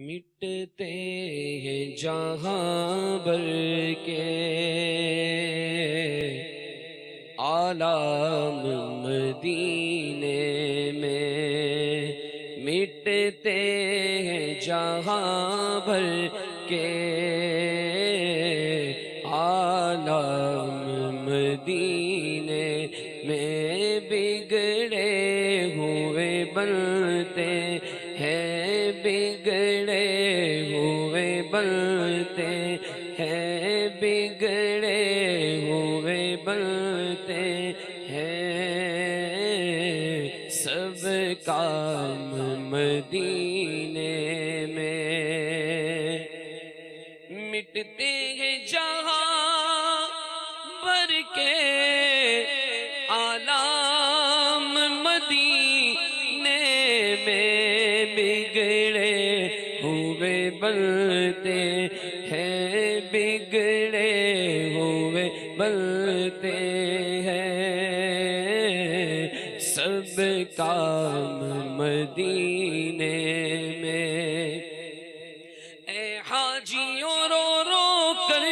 مٹتے ہیں جہاں بھر کے عالم مدینے میں، مٹتے ہیں جہاں بھر کے عالم مدینے میں، بگڑے ہوئے بنتے ہیں، بگڑے ہوئے بنتے ہیں، بگڑے ہوئے بنتے ہیں، سب کام مدینے میں، مٹتے ہیں جہاں بھر کے عالم مدینے میں، بگڑے ہوئے بنتے ہیں، بگڑے ہوئے بنتے ہیں، سب کام مدینے میں۔ اے حاجیوں رو رو کر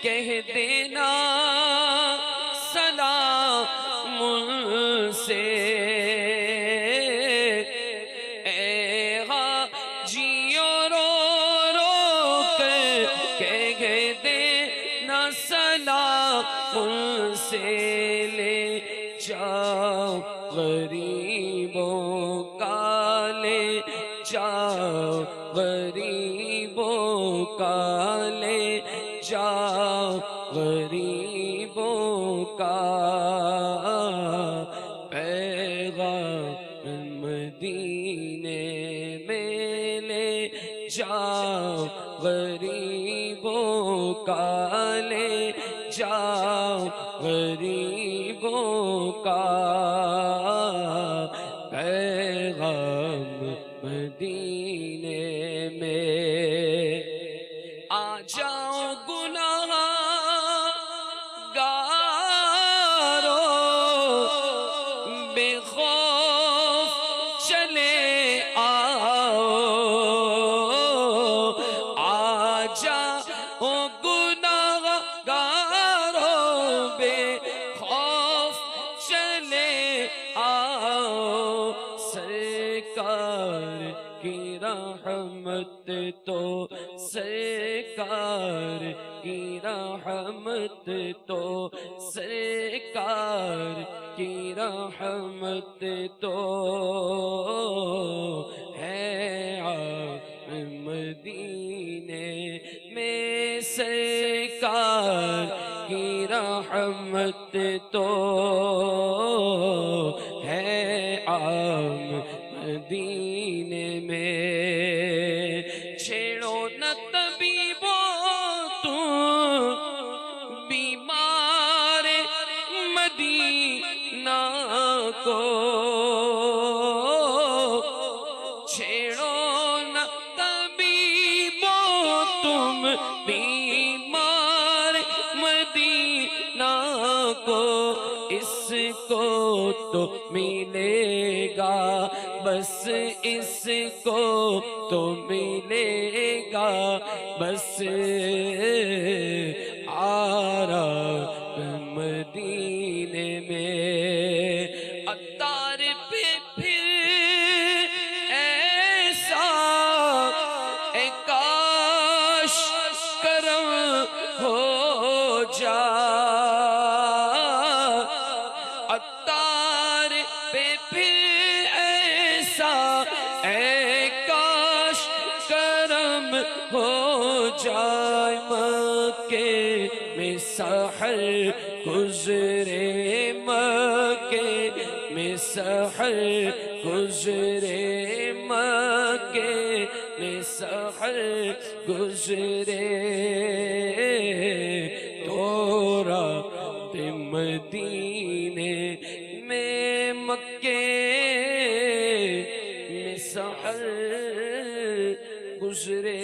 کہہ دینا سلام ان سے، اے حاجیوں رو رو کر کہہ دینا سلام ان سے، لے جاؤ غریبوں کا، لے جاؤ غریبوں کا، لے جاؤ غریبوں کا پیغام مدینے میں، لے جاؤ غریبوں کا، لے جاؤ غریبوں کا پیغام مدینے میں۔ آ جاؤ گناہ گارو بے خوف چلے آؤ، آ جاؤ گناہ گارو بے خوف چلے آؤ، سرکار کی رحمت تو، سرکار کی رحمت تو، سرکار کی رحمت تو ہے عام مدینے میں، سرکار کی رحمت تو ہے عام مدینے میں۔ چھیڑو نہ طبیبو تم بیمار مدینہ کو، چھیڑو نہ طبیبو تم بیمار مدینہ کو، اس کو تو ملے گا بس، اس کو تو ملے گا بس آرام مدینے میں۔ عطار پہ پھر ایسا اے کاش کرم ہو جا، عطار پہ پھر ایسا اے کاش کرم ہو جائے، مکے میں سحر گزرے، مکے میں سحر گزرے، مکے میں سحر گزرے، تو رات مدینے میں، مکے میں سحر گزرے۔